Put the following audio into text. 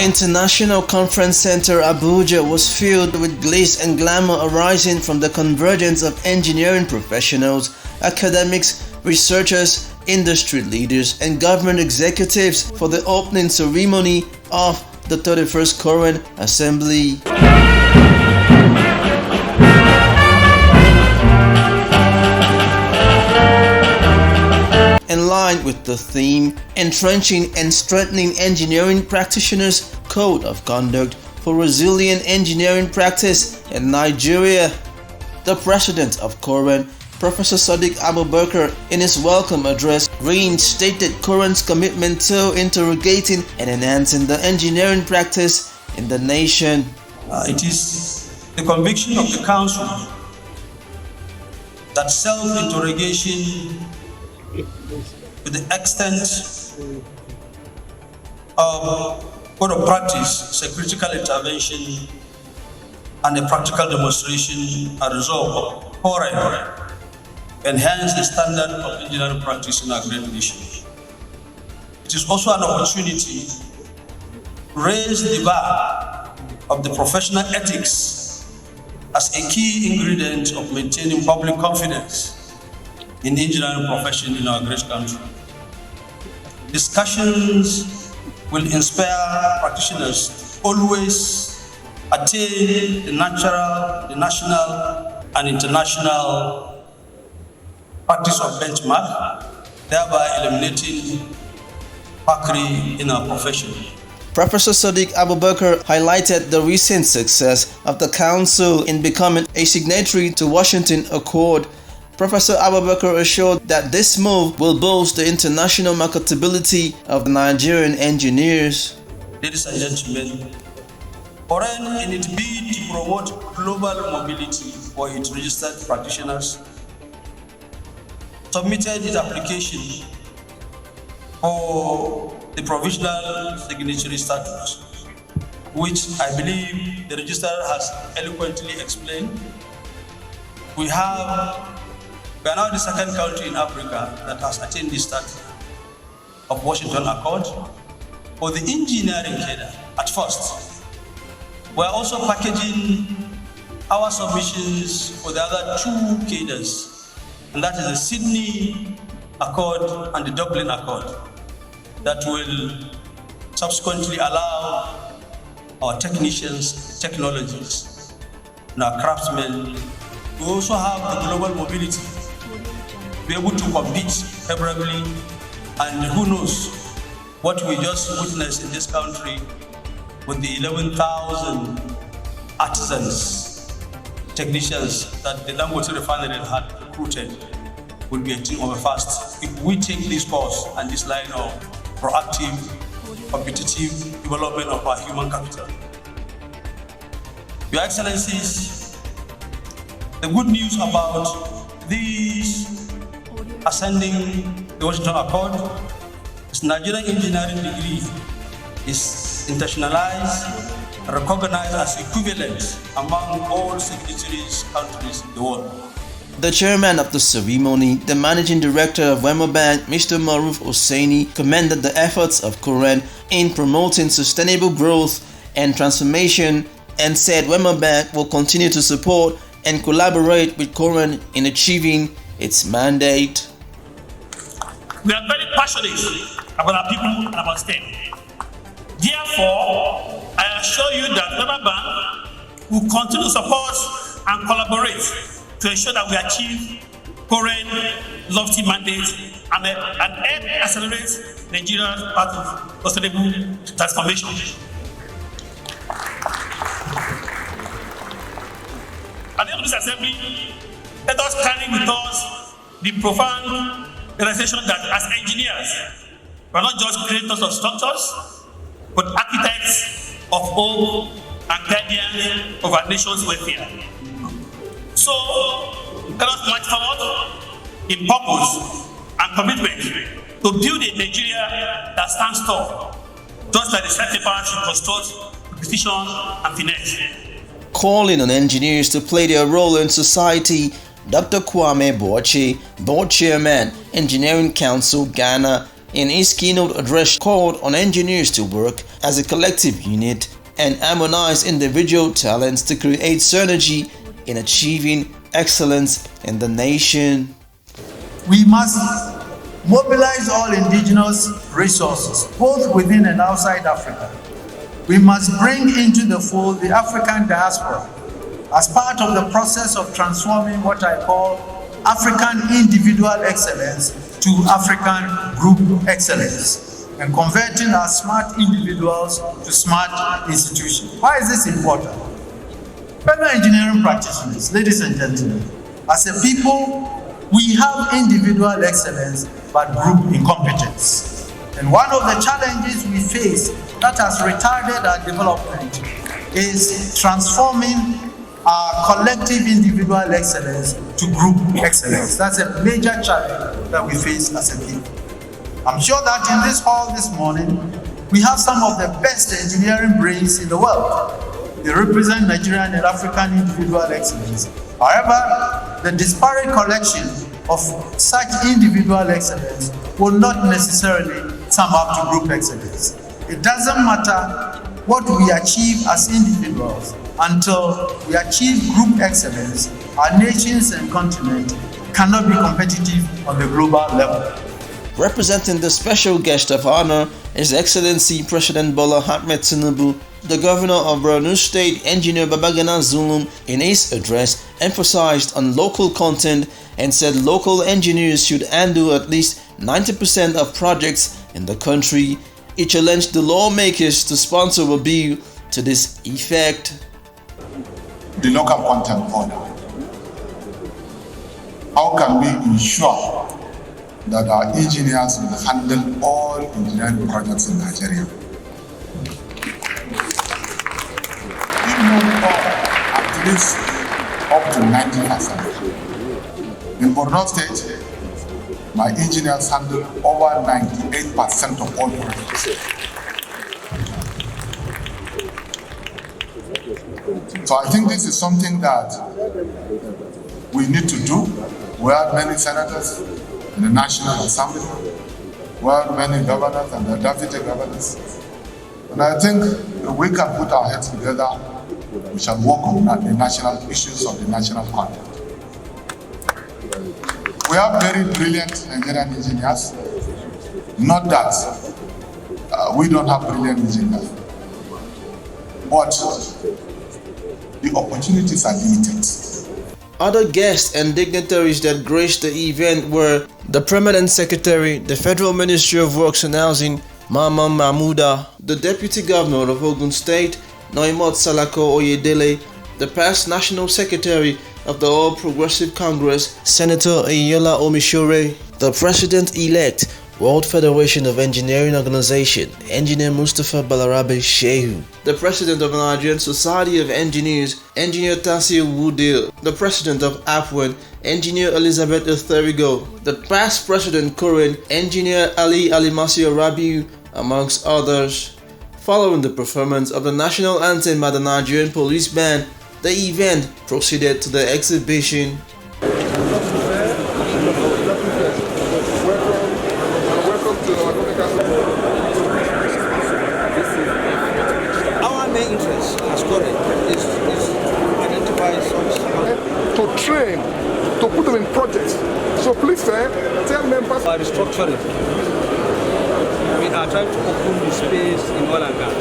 International Conference Center Abuja was filled with glitz and glamour arising from the convergence of engineering professionals, academics, researchers, industry leaders, and government executives for the opening ceremony of the 31st Coren Assembly. In line with the theme, Entrenching and Strengthening Engineering Practitioners' Code of Conduct for Resilient Engineering Practice in Nigeria, the president of Coren, Professor Sadiq Abubakar, in his welcome address, reinstated Coren's commitment to interrogating and enhancing the engineering practice in the nation. It is the conviction of the Council that self-interrogation to the extent of code of practice is a critical intervention and a practical demonstration and result of Coren enhance the standard of engineering practice in our great nation. It is also an opportunity to raise the bar of the professional ethics as a key ingredient of maintaining public confidence in the engineering profession in our great country. Discussions will inspire practitioners to always attain the natural, the national, and international practice of benchmark, thereby eliminating quackery in our profession. Professor Sadiq Abubakar highlighted the recent success of the Council in becoming a signatory to Washington Accord. Professor Abubakar assured that this move will boost the international marketability of Nigerian engineers. Ladies and gentlemen, Coren, in its bid to promote global mobility for its registered practitioners, submitted its application for the provisional signatory status, which I believe the registrar has eloquently explained. We are now the second country in Africa that has attained this status of Washington Accord for the engineering cadre at first. We are also packaging our submissions for the other two cadres, and that is the Sydney Accord and the Dublin Accord, that will subsequently allow our technicians, technologists, and our craftsmen to also have the global mobility, be able to compete favorably, and who knows what we just witnessed in this country with the 11,000 artisans, technicians that the Dangote refinery had recruited will be a thing of a fast if we take this course and this line of proactive, competitive development of our human capital. Your Excellencies, the good news about these ascending the Washington Accord is Nigerian engineering degree is internationalized, recognized as equivalent among all signatories countries in the world. The chairman of the ceremony, the managing director of Wema Bank, Mr. Maruf Hosseini, commended the efforts of Coren in promoting sustainable growth and transformation and said Wema Bank will continue to support and collaborate with Coren in achieving its mandate. We are very passionate about our people and about STEM. Therefore, I assure you that Wema Bank will continue to support and collaborate to ensure that we achieve Coren's lofty mandate and help accelerate Nigeria's path of sustainable transformation. At the end of this assembly, let us carry with us the profound realization that as engineers, we are not just creators of structures, but architects of hope and guardians of our nation's welfare. So, let us march forward in purpose and commitment to build a Nigeria that stands tall, just like the set paper should construct precision and finesse. Calling on engineers to play their role in society, Dr. Kwame Boache, Board Chairman, Engineering Council Ghana, in his keynote address, called on engineers to work as a collective unit and harmonize individual talents to create synergy in achieving excellence in the nation. We must mobilize all indigenous resources, both within and outside Africa. We must bring into the fold the African diaspora as part of the process of transforming what I call African individual excellence to African group excellence and converting our smart individuals to smart institutions. Why is this important? Fellow engineering practitioners, ladies and gentlemen, as a people, we have individual excellence but group incompetence. And one of the challenges we face that has retarded our development is transforming our collective individual excellence to group excellence. That's a major challenge that we face as a people. I'm sure that in this hall this morning, we have some of the best engineering brains in the world. They represent Nigerian and African individual excellence. However, the disparate collection of such individual excellence will not necessarily sum up to group excellence. It doesn't matter what we achieve as individuals until we achieve group excellence. Our nations and continent cannot be competitive on the global level. Representing the special guest of honor, His Excellency President Bola Ahmed Tinubu, the Governor of Borno State, Engineer Babagana Zulum, in his address emphasized on local content and said local engineers should handle at least 90% of projects in the country. He challenged the lawmakers to sponsor a bill to this effect. The local content order. How can we ensure that our engineers will handle all engineering projects in Nigeria? If not all, at least up to 90%. In Borno State, my engineers handle over 98% of all projects. So I think this is something that we need to do. We have many senators in the National Assembly. We have many governors and the deputy governors. And I think if we can put our heads together, we shall work on the national issues of the national content. We have very brilliant Nigerian engineers. Not that we don't have brilliant engineers, but the opportunities are limited. Other guests and dignitaries that graced the event were the Permanent Secretary, the Federal Ministry of Works and Housing, Mama Mahmouda, the Deputy Governor of Ogun State, Noimot Salako Oyedele, the past National Secretary of the All Progressive Congress, Senator Ayola Omishore, the President-elect, World Federation of Engineering Organization, Engineer Mustafa Balarabe Shehu, the President of the Nigerian Society of Engineers, Engineer Tassir Wudil, the President of AFWEN, Engineer Elizabeth Etherigo, the past President Coren, Engineer Ali Alimasio Rabiu, amongst others. Following the performance of the national anthem by the Nigerian Police Band, the event proceeded to the exhibition. Our main interest as Coren is to identify some to train, to put them in projects. So please tell members. by restructuring. We are trying to open the space in oil and gas.